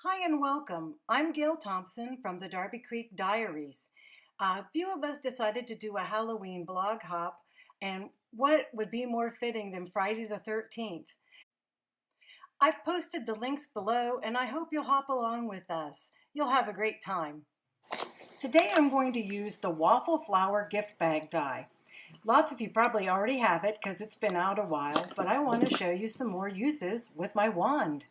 Hi and welcome. I'm Gale Thompson from the Darby Creek Diaries. A few of us decided to do a Halloween blog hop, and what would be more fitting than Friday the 13th? I've posted the links below, and I hope you'll hop along with us. You'll have a great time. Today I'm going to use the Waffle Flower gift bag die. Lots of you probably already have it because it's been out a while, but I want to show you some more uses with my wand.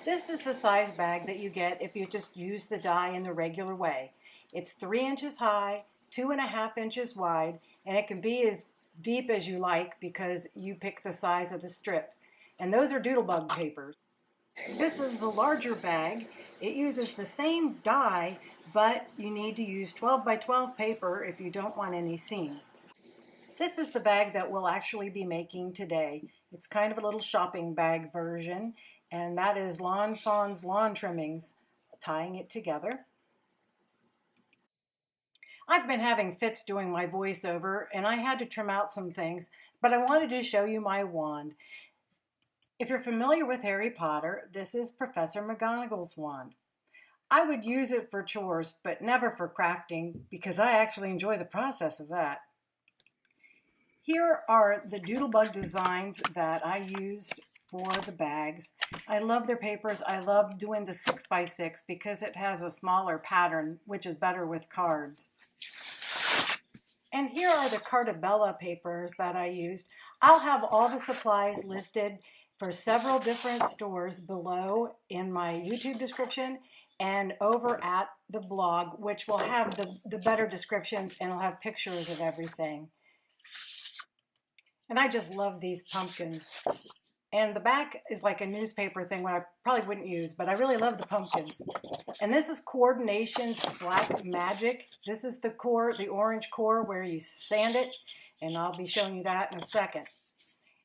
This is the size bag that you get if you just use the die in the regular way. It's 3 inches high, 2.5 inches wide, and it can be as deep as you like because you pick the size of the strip. And those are Doodlebug papers. This is the larger bag. It uses the same die, but you need to use 12 by 12 paper if you don't want any seams. This is the bag that we'll actually be making today. It's kind of a little shopping bag version, and that is Lawn Fawn's lawn trimmings, tying it together. I've been having fits doing my voiceover, and I had to trim out some things, but I wanted to show you my wand. If you're familiar with Harry Potter, this is Professor McGonagall's wand. I would use it for chores, but never for crafting, because I actually enjoy the process of that. Here are the Doodlebug designs that I used for the bags. I love their papers. I love doing the 6x6 because it has a smaller pattern, which is better with cards. And here are the Carta papers that I used. I'll have all the supplies listed for several different stores below in my YouTube description and over at the blog, which will have the better descriptions and will have pictures of everything. And I just love these pumpkins. And the back is like a newspaper thing, what I probably wouldn't use, but I really love the pumpkins. And this is Coordination's Black Magic. This is the core, the orange core where you sand it, and I'll be showing you that in a second.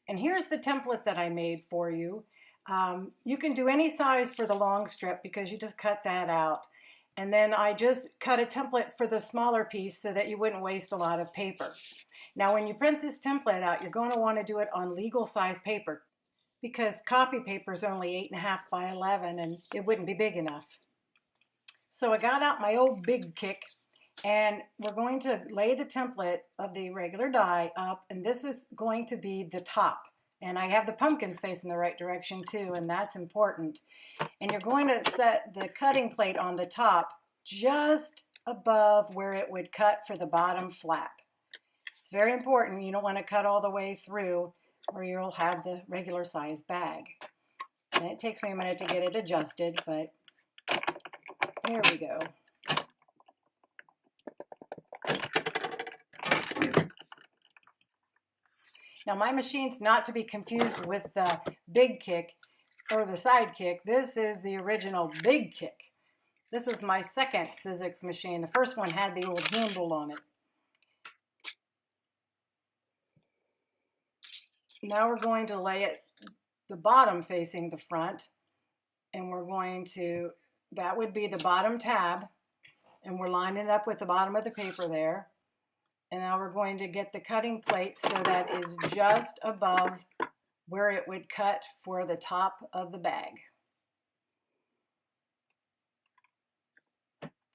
And here's the template that I made for you. You can do any size for the long strip because you just cut that out. And then I just cut a template for the smaller piece so that you wouldn't waste a lot of paper. Now, when you print this template out, you're going to want to do it on legal size paper because copy paper is only 8.5 by 11 and it wouldn't be big enough. So I got out my old big kick and we're going to lay the template of the regular die up, and this is going to be the top. And I have the pumpkins facing the right direction too, and that's important. And you're going to set the cutting plate on the top just above where it would cut for the bottom flap. It's very important. You don't want to cut all the way through or you'll have the regular size bag. And it takes me a minute to get it adjusted, but there we go. Now my machine's not to be confused with the big kick or the side kick. This is the original big kick. This is my second Sizzix machine. The first one had the old handle on it. Now we're going to lay it the bottom facing the front, and we're going to, that would be the bottom tab, and we're lining it up with the bottom of the paper there. And now we're going to get the cutting plate so that is just above where it would cut for the top of the bag.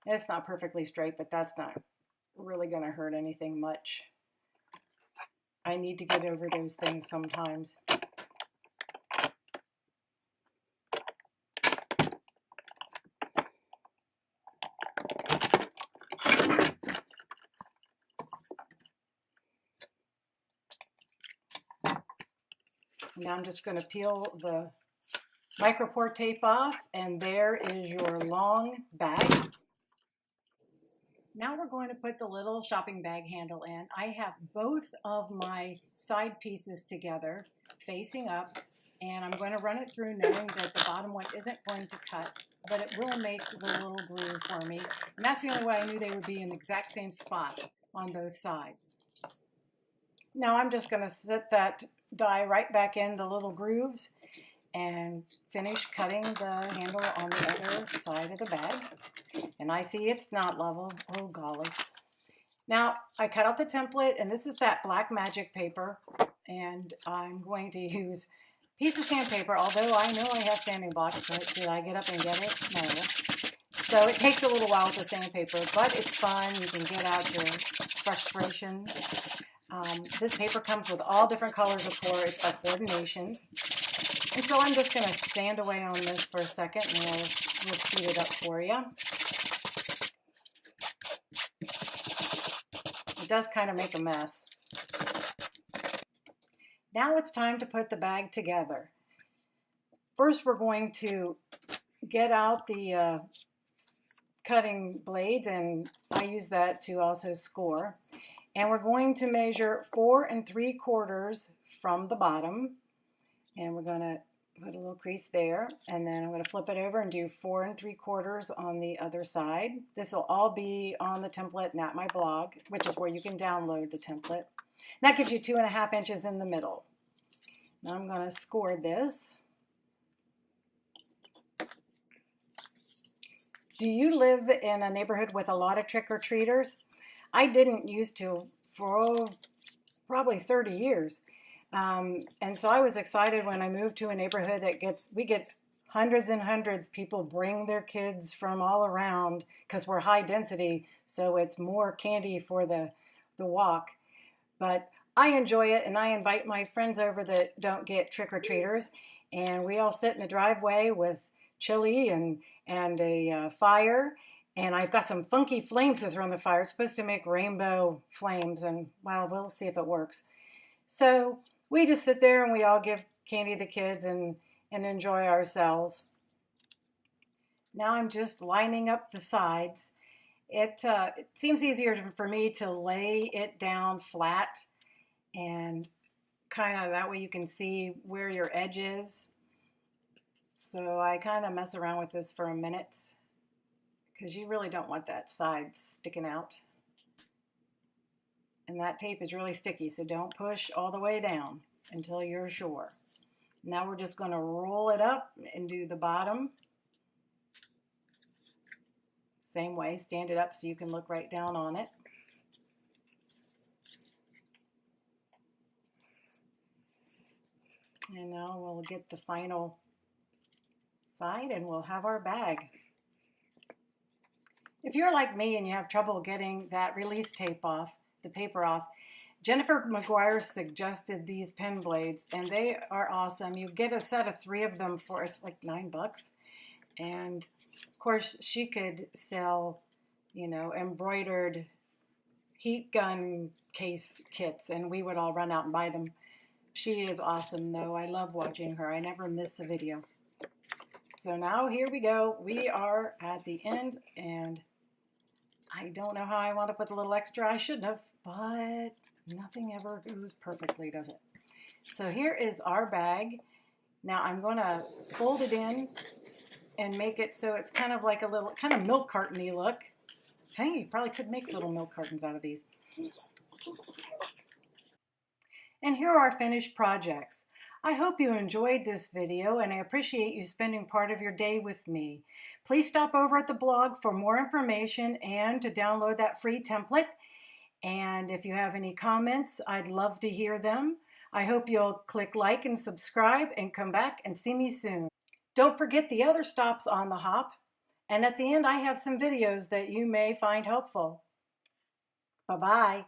It's not perfectly straight, but that's not really going to hurt anything much. I need to get over those things sometimes. Now I'm just going to peel the micropore tape off, and there is your long bag. Now we're going to put the little shopping bag handle in. I have both of my side pieces together facing up, and I'm going to run it through knowing that the bottom one isn't going to cut, but it will make the little groove for me. And that's the only way I knew they would be in the exact same spot on both sides. Now I'm just going to set that die right back in the little grooves and finish cutting the handle on the other side of the bag. And I see it's not level. Oh golly. Now I cut out the template, and this is that black magic paper, and I'm going to use piece of sandpaper, although I know I have sanding blocks, but did I get up and get it? No. So it takes a little while with the sandpaper, but it's fun. You can get out your frustration. This paper comes with all different colors of core. It's by Coordinations. And so I'm just going to sand away on this for a second, and we'll speed it up for you. It does kind of make a mess. Now it's time to put the bag together. First, we're going to get out the cutting blades, and I use that to also score. And we're going to measure 4 3/4 from the bottom. And we're going to put a little crease there. And then I'm going to flip it over and do 4 3/4 on the other side. This will all be on the template and at my blog, which is where you can download the template. And that gives you 2.5 inches in the middle. Now I'm going to score this. Do you live in a neighborhood with a lot of trick-or-treaters? I didn't used to for probably 30 years. And so I was excited when I moved to a neighborhood that we get hundreds and hundreds. People bring their kids from all around because we're high density, so it's more candy for the walk. But I enjoy it, and I invite my friends over that don't get trick-or-treaters, and we all sit in the driveway with chili and a fire, and I've got some funky flames to throw in the fire. It's supposed to make rainbow flames, and well, we'll see if it works. So we just sit there and we all give candy to the kids and enjoy ourselves. Now I'm just lining up the sides. It seems easier for me to lay it down flat, and kind of that way you can see where your edge is. So I kind of mess around with this for a minute because you really don't want that side sticking out. And that tape is really sticky, so don't push all the way down until you're sure. Now we're just going to roll it up and do the bottom. Same way, stand it up so you can look right down on it. And now we'll get the final side and we'll have our bag. If you're like me and you have trouble getting that release tape off, the paper off, Jennifer McGuire suggested these pen blades, and they are awesome. You get a set of 3 of them for, it's like $9. And of course she could sell, you know, embroidered heat gun case kits, and we would all run out and buy them. She is awesome though. I love watching her. I never miss a video. So now here we go. We are at the end, and I don't know how I wound up with a little extra. I shouldn't have, but nothing ever goes perfectly, does it? So here is our bag. Now I'm going to fold it in and make it so it's kind of like a little, kind of milk carton-y look. Hey, you probably could make little milk cartons out of these. And here are our finished projects. I hope you enjoyed this video, and I appreciate you spending part of your day with me. Please stop over at the blog for more information and to download that free template. And if you have any comments, I'd love to hear them. I hope you'll click like and subscribe and come back and see me soon. Don't forget the other stops on the hop. And at the end, I have some videos that you may find helpful. Bye-bye.